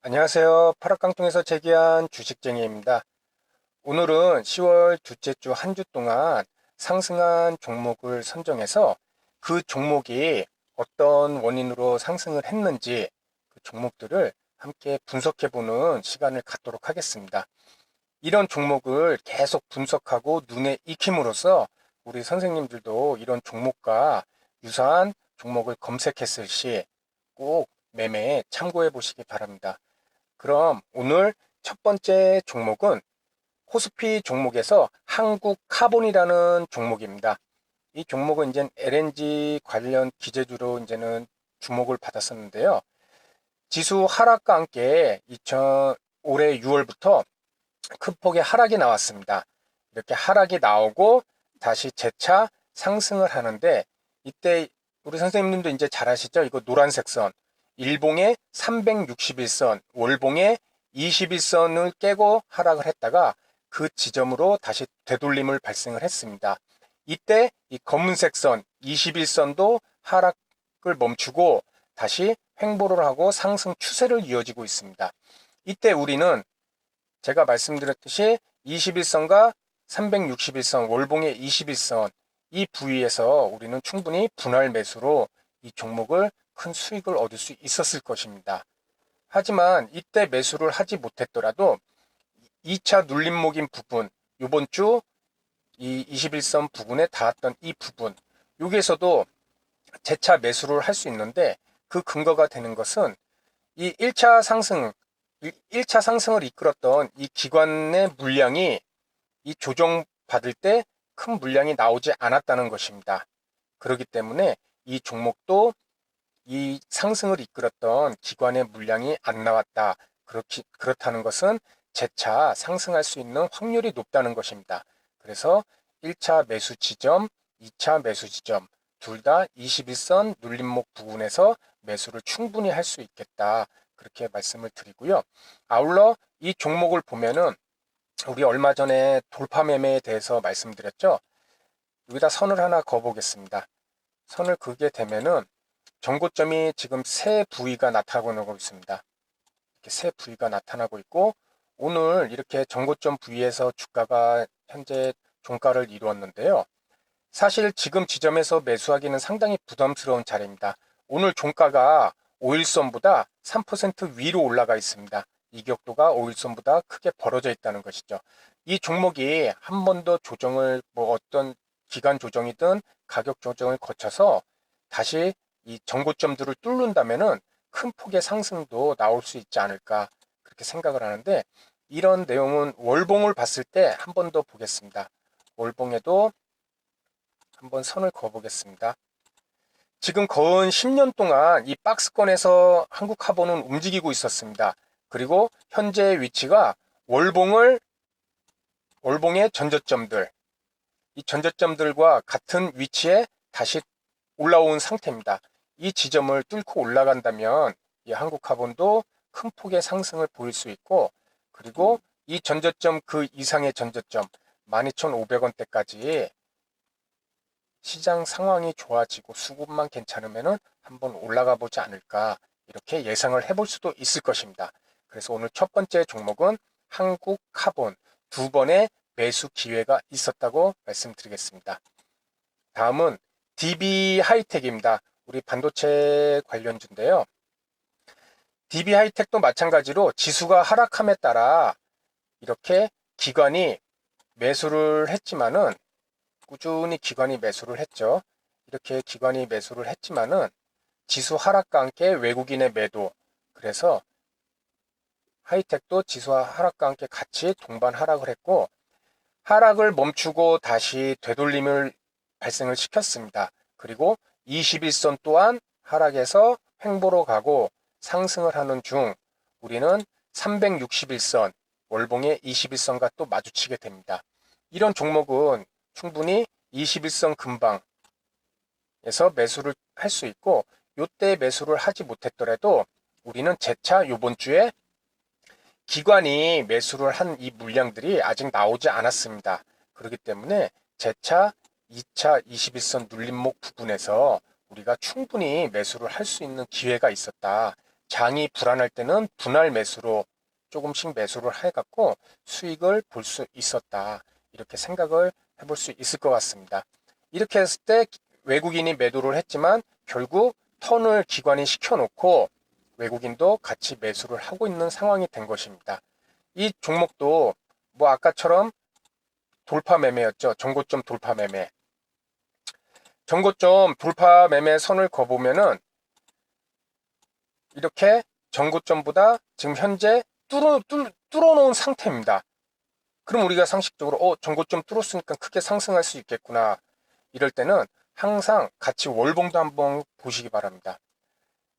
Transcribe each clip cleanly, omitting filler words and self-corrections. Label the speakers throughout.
Speaker 1: 안녕하세요. 파락강통에서 재기한 주식쟁이입니다. 오늘은 10월 둘째 주 한 주 동안 상승한 종목을 선정해서 그 종목이 어떤 원인으로 상승을 했는지 그 종목들을 함께 분석해보는 시간을 갖도록 하겠습니다. 이런 종목을 계속 분석하고 눈에 익힘으로써 우리 선생님들도 이런 종목과 유사한 종목을 검색했을 시 꼭 매매에 참고해 보시기 바랍니다. 그럼 오늘 첫 번째 종목은 코스피 종목에서 한국카본이라는 종목입니다. 이 종목은 이제 LNG 관련 기재주로 이제는 주목을 받았었는데요. 지수 하락과 함께 올해 6월부터 큰 폭의 하락이 나왔습니다. 이렇게 하락이 나오고 다시 재차 상승을 하는데, 이때 우리 선생님들도 이제 잘 아시죠? 이거 노란색 선, 일봉의 361선, 월봉의 21선을 깨고 하락을 했다가 그 지점으로 다시 되돌림을 발생을 했습니다. 이때 이 검은색 선 21선도 하락을 멈추고 다시 횡보를 하고 상승 추세를 이어지고 있습니다. 이때 우리는 제가 말씀드렸듯이 21선과 361선, 월봉의 21선, 이 부위에서 우리는 충분히 분할 매수로 이 종목을 큰 수익을 얻을 수 있었을 것입니다. 하지만 이때 매수를 하지 못했더라도 2차 눌림목인 부분, 이번 주 이 21선 부분에 닿았던 이 부분, 여기에서도 재차 매수를 할 수 있는데, 그 근거가 되는 것은 이 1차 상승을 이끌었던 이 기관의 물량이 이 조정받을 때 큰 물량이 나오지 않았다는 것입니다. 그렇기 때문에 이 종목도 이 상승을 이끌었던 기관의 물량이 안 나왔다. 그렇다는 것은 재차 상승할 수 있는 확률이 높다는 것입니다. 그래서 1차 매수 지점, 2차 매수 지점, 둘 다 21선 눌림목 부분에서 매수를 충분히 할 수 있겠다. 그렇게 말씀을 드리고요. 아울러 이 종목을 보면은 우리 얼마 전에 돌파 매매에 대해서 말씀드렸죠. 여기다 선을 하나 그어보겠습니다. 선을 그게 되면은 전고점이 지금 세 부위가 나타나고 있습니다. 이렇게 세 부위가 나타나고 있고, 오늘 이렇게 전고점 부위에서 주가가 현재 종가를 이루었는데요. 사실 지금 지점에서 매수하기는 상당히 부담스러운 자리입니다. 오늘 종가가 5일선보다 3% 위로 올라가 있습니다. 이격도가 5일선보다 크게 벌어져 있다는 것이죠. 이 종목이 한 번 더 조정을, 어떤 기간 조정이든 가격 조정을 거쳐서 다시 이 정고점들을 뚫는다면은 큰 폭의 상승도 나올 수 있지 않을까, 그렇게 생각을 하는데, 이런 내용은 월봉을 봤을 때 한 번 더 보겠습니다. 월봉에도 한번 선을 그어보겠습니다. 지금 거의 10년 동안 이 박스권에서 한국카본은 움직이고 있었습니다. 그리고 현재 위치가 월봉의 전저점들, 이 전저점들과 같은 위치에 다시 올라온 상태입니다. 이 지점을 뚫고 올라간다면 이 한국카본도 큰 폭의 상승을 보일 수 있고, 그리고 이 전저점 그 이상의 전저점 12,500원대까지 시장 상황이 좋아지고 수급만 괜찮으면 한번 올라가 보지 않을까, 이렇게 예상을 해볼 수도 있을 것입니다. 그래서 오늘 첫 번째 종목은 한국카본, 두 번의 매수 기회가 있었다고 말씀드리겠습니다. 다음은 DB하이텍입니다. 우리 반도체 관련주인데요. DB하이텍도 마찬가지로 지수가 하락함에 따라 이렇게 기관이 매수를 했지만은, 꾸준히 기관이 매수를 했죠. 이렇게 기관이 매수를 했지만은 지수 하락과 함께 외국인의 매도, 그래서 하이텍도 지수 하락과 함께 같이 동반 하락을 했고, 하락을 멈추고 다시 되돌림을 발생을 시켰습니다. 그리고 21선 또한 하락에서 횡보로 가고 상승을 하는 중 우리는 361선, 월봉의 21선과 또 마주치게 됩니다. 이런 종목은 충분히 21선 근방에서 매수를 할 수 있고, 이때 매수를 하지 못했더라도 우리는 재차 이번 주에 기관이 매수를 한 이 물량들이 아직 나오지 않았습니다. 그렇기 때문에 재차 2차 21선 눌림목 부분에서 우리가 충분히 매수를 할 수 있는 기회가 있었다. 장이 불안할 때는 분할 매수로 조금씩 매수를 해갖고 수익을 볼 수 있었다. 이렇게 생각을 해볼 수 있을 것 같습니다. 이렇게 했을 때 외국인이 매도를 했지만 결국 턴을 기관이 시켜놓고 외국인도 같이 매수를 하고 있는 상황이 된 것입니다. 이 종목도 뭐 아까처럼 돌파 매매였죠. 전고점 돌파 매매. 전고점 돌파 매매 선을 그어보면은 이렇게 전고점보다 지금 현재 뚫어놓은 상태입니다. 그럼 우리가 상식적으로 전고점 뚫었으니까 크게 상승할 수 있겠구나. 이럴 때는 항상 같이 월봉도 한번 보시기 바랍니다.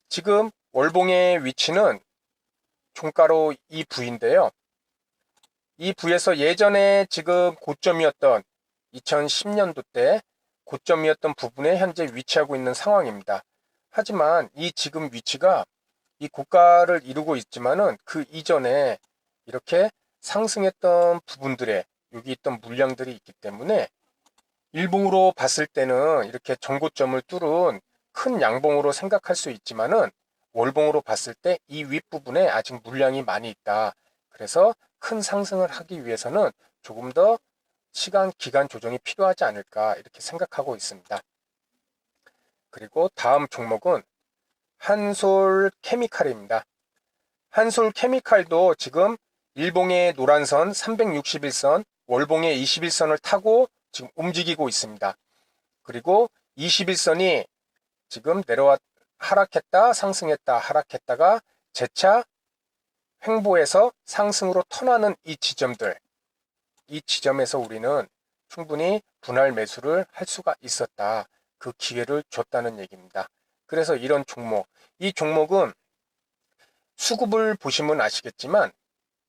Speaker 1: 지금 월봉의 위치는 종가로 이 부인데요. 이 부에서 예전에 지금 고점이었던 2010년도 때 고점이었던 부분에 현재 위치하고 있는 상황입니다. 하지만 이 지금 위치가 이 고가를 이루고 있지만은 그 이전에 이렇게 상승했던 부분들에 여기 있던 물량들이 있기 때문에 일봉으로 봤을 때는 이렇게 전고점을 뚫은 큰 양봉으로 생각할 수 있지만은 월봉으로 봤을 때 이 윗부분에 아직 물량이 많이 있다. 그래서 큰 상승을 하기 위해서는 조금 더 시간, 기간 조정이 필요하지 않을까 이렇게 생각하고 있습니다. 그리고 다음 종목은 한솔케미칼입니다. 한솔케미칼도 지금 일봉의 노란선 361선, 월봉의 21선을 타고 지금 움직이고 있습니다. 그리고 21선이 지금 하락했다, 상승했다, 하락했다가 재차 횡보해서 상승으로 턴하는 이 지점들, 이 지점에서 우리는 충분히 분할 매수를 할 수가 있었다. 그 기회를 줬다는 얘기입니다. 그래서 이런 종목, 이 종목은 수급을 보시면 아시겠지만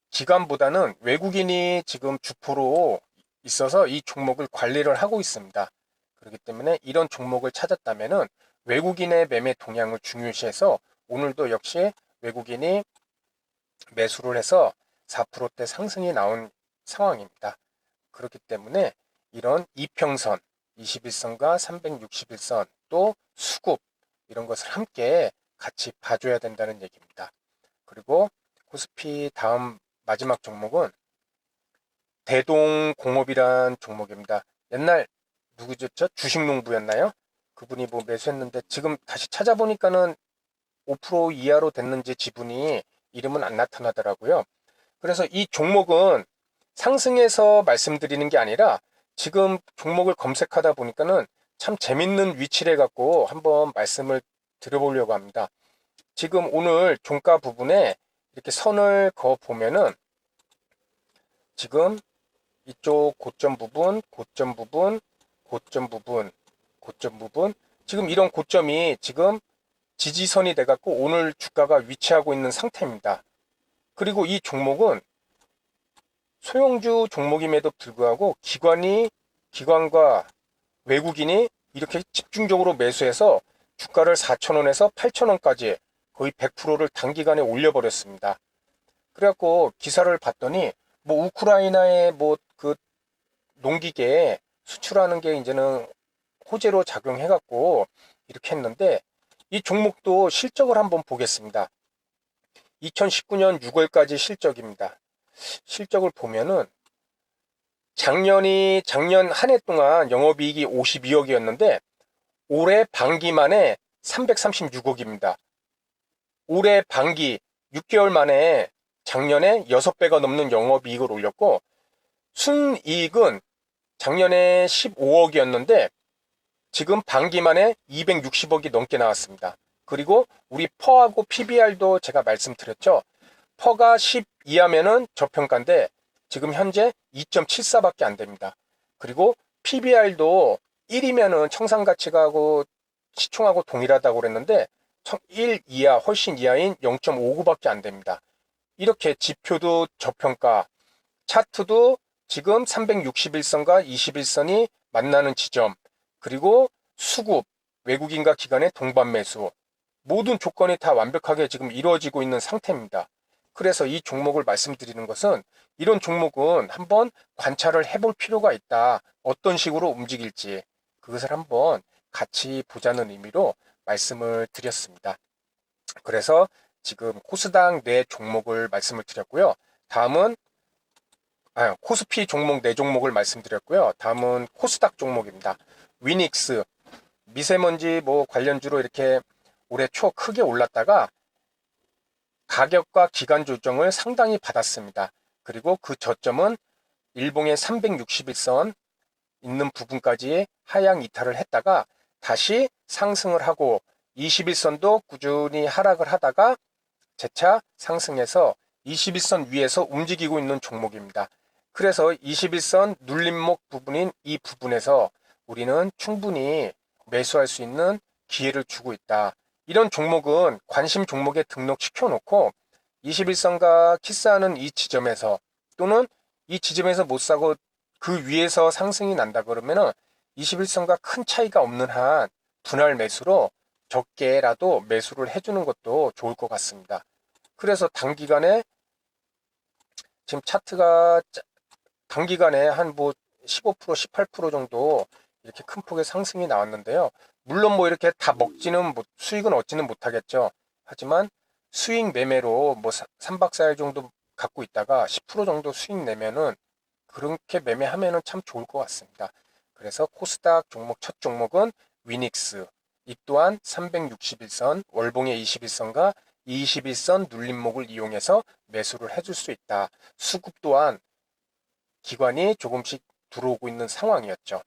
Speaker 1: 기관보다는 외국인이 지금 주포로 있어서 이 종목을 관리를 하고 있습니다. 그렇기 때문에 이런 종목을 찾았다면은 외국인의 매매 동향을 중요시해서 오늘도 역시 외국인이 매수를 해서 4%대 상승이 나온 상황입니다. 그렇기 때문에 이런 이평선, 21선과 361선 또 수급 이런 것을 함께 같이 봐줘야 된다는 얘기입니다. 그리고 코스피 다음 마지막 종목은 대동공업이란 종목입니다. 옛날 누구죠? 주식농부였나요? 그분이 뭐 매수했는데 지금 다시 찾아보니까는 5% 이하로 됐는지 지분이 이름은 안 나타나더라고요. 그래서 이 종목은 상승해서 말씀드리는 게 아니라 지금 종목을 검색하다 보니까는 참 재밌는 위치를 갖고 한번 말씀을 드려보려고 합니다. 지금 오늘 종가 부분에 이렇게 선을 그어 보면은 지금 이쪽 고점 부분, 고점 부분, 고점 부분, 고점 부분 지금 이런 고점이 지금 지지선이 돼갖고 오늘 주가가 위치하고 있는 상태입니다. 그리고 이 종목은 소형주 종목임에도 불구하고 기관과 외국인이 이렇게 집중적으로 매수해서 주가를 4,000원에서 8,000원까지 거의 100%를 단기간에 올려버렸습니다. 그래갖고 기사를 봤더니 뭐 우크라이나의 뭐 그 농기계 수출하는 게 이제는 호재로 작용해갖고 이렇게 했는데 이 종목도 실적을 한번 보겠습니다. 2019년 6월까지 실적입니다. 실적을 보면은 작년 한 해 동안 영업이익이 52억이었는데 올해 반기 만에 336억입니다. 올해 반기 6개월 만에 작년에 6배가 넘는 영업이익을 올렸고 순이익은 작년에 15억이었는데 지금 반기 만에 260억이 넘게 나왔습니다. 그리고 우리 퍼하고 PBR도 제가 말씀드렸죠. 퍼가 10 이하면은 저평가인데 지금 현재 2.74밖에 안 됩니다. 그리고 PBR도 1이면은 청산가치하고 시총하고 동일하다고 그랬는데 1 이하, 훨씬 이하인 0.59밖에 안 됩니다. 이렇게 지표도 저평가, 차트도 지금 361선과 21선이 만나는 지점, 그리고 수급, 외국인과 기관의 동반 매수, 모든 조건이 다 완벽하게 지금 이루어지고 있는 상태입니다. 그래서 이 종목을 말씀드리는 것은 이런 종목은 한번 관찰을 해볼 필요가 있다. 어떤 식으로 움직일지 그것을 한번 같이 보자는 의미로 말씀을 드렸습니다. 그래서 지금 코스닥 네 종목을 말씀을 드렸고요. 다음은 코스피 종목 네 종목을 말씀드렸고요. 다음은 코스닥 종목입니다. 위닉스, 미세먼지 뭐 관련주로 이렇게 올해 초 크게 올랐다가 가격과 기간 조정을 상당히 받았습니다. 그리고 그 저점은 일봉의 361선 있는 부분까지 하향 이탈을 했다가 다시 상승을 하고 21선도 꾸준히 하락을 하다가 재차 상승해서 21선 위에서 움직이고 있는 종목입니다. 그래서 21선 눌림목 부분인 이 부분에서 우리는 충분히 매수할 수 있는 기회를 주고 있다. 이런 종목은 관심 종목에 등록시켜 놓고 21선과 키스하는 이 지점에서 또는 이 지점에서 못 사고 그 위에서 상승이 난다 그러면은 21선과 큰 차이가 없는 한 분할 매수로 적게라도 매수를 해주는 것도 좋을 것 같습니다. 그래서 단기간에 지금 차트가 단기간에 한 뭐 15%, 18% 정도 이렇게 큰 폭의 상승이 나왔는데요. 물론 뭐 이렇게 다 먹지는 수익은 얻지는 못하겠죠. 하지만 수익 매매로 뭐 3박 4일 정도 갖고 있다가 10% 정도 수익 내면은 그렇게 매매하면은 참 좋을 것 같습니다. 그래서 코스닥 종목 첫 종목은 위닉스, 이 또한 361선, 월봉의 21선과 21선 눌림목을 이용해서 매수를 해줄 수 있다. 수급 또한 기관이 조금씩 들어오고 있는 상황이었죠.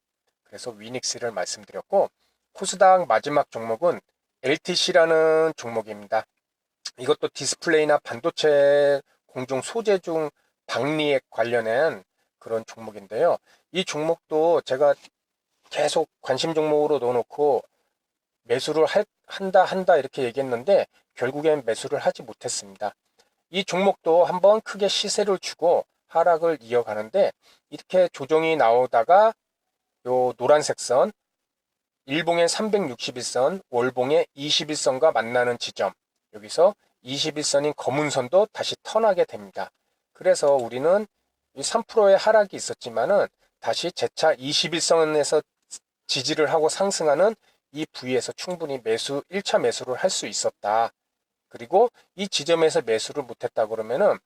Speaker 1: 그래서 위닉스를 말씀드렸고, 코스닥 마지막 종목은 LTC라는 종목입니다. 이것도 디스플레이나 반도체 공정 소재 중 박리액 관련된 그런 종목인데요. 이 종목도 제가 계속 관심 종목으로 넣어놓고 매수를 한다 이렇게 얘기했는데 결국엔 매수를 하지 못했습니다. 이 종목도 한번 크게 시세를 주고 하락을 이어가는데 이렇게 조정이 나오다가 요 노란색 선 일봉의 361선, 월봉의 21선과 만나는 지점, 여기서 21선인 검은 선도 다시 턴하게 됩니다. 그래서 우리는 이 3%의 하락이 있었지만은 다시 재차 21선에서 지지를 하고 상승하는 이 부위에서 충분히 1차 매수를 할 수 있었다. 그리고 이 지점에서 매수를 못했다 그러면은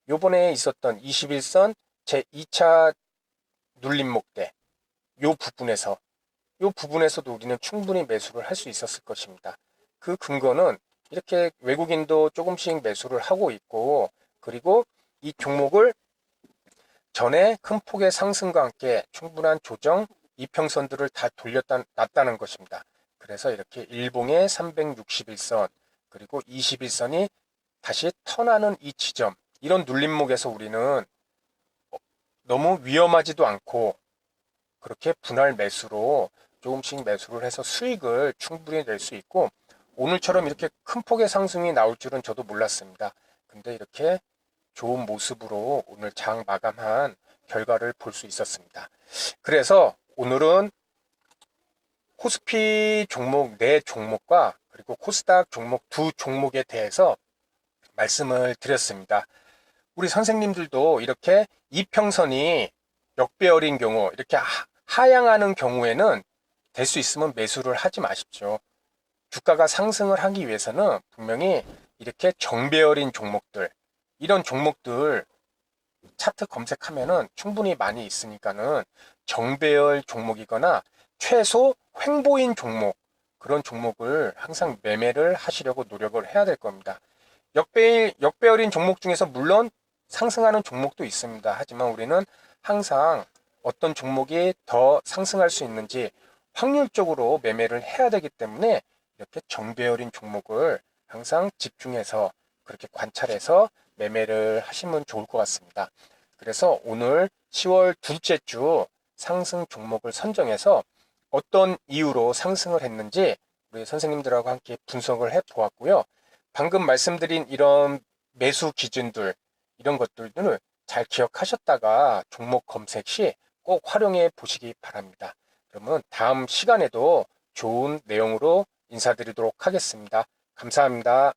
Speaker 1: 요번에 있었던 21선 제 2차 눌림목대 요 부분에서도 우리는 충분히 매수를 할 수 있었을 것입니다. 그 근거는 이렇게 외국인도 조금씩 매수를 하고 있고, 그리고 이 종목을 전에 큰 폭의 상승과 함께 충분한 조정, 이평선들을 다 놨다는 것입니다. 그래서 이렇게 일봉의 361선, 그리고 21선이 다시 턴하는 이 지점, 이런 눌림목에서 우리는 너무 위험하지도 않고 그렇게 분할 매수로 조금씩 매수를 해서 수익을 충분히 낼 수 있고, 오늘처럼 이렇게 큰 폭의 상승이 나올 줄은 저도 몰랐습니다. 근데 이렇게 좋은 모습으로 오늘 장 마감한 결과를 볼 수 있었습니다. 그래서 오늘은 코스피 종목 네 종목과 그리고 코스닥 종목 두 종목에 대해서 말씀을 드렸습니다. 우리 선생님들도 이렇게 이평선이 역배열인 경우, 이렇게 하향하는 경우에는 될 수 있으면 매수를 하지 마십시오. 주가가 상승을 하기 위해서는 분명히 이렇게 정배열인 종목들, 이런 종목들 차트 검색하면은 충분히 많이 있으니까는 정배열 종목이거나 최소 횡보인 종목, 그런 종목을 항상 매매를 하시려고 노력을 해야 될 겁니다. 역배열인 종목 중에서 물론 상승하는 종목도 있습니다. 하지만 우리는 항상 어떤 종목이 더 상승할 수 있는지 확률적으로 매매를 해야 되기 때문에 이렇게 정배열인 종목을 항상 집중해서 그렇게 관찰해서 매매를 하시면 좋을 것 같습니다. 그래서 오늘 10월 둘째 주 상승 종목을 선정해서 어떤 이유로 상승을 했는지 우리 선생님들하고 함께 분석을 해 보았고요. 방금 말씀드린 이런 매수 기준들, 이런 것들을 잘 기억하셨다가 종목 검색 시 꼭 활용해 보시기 바랍니다. 그러면 다음 시간에도 좋은 내용으로 인사드리도록 하겠습니다. 감사합니다.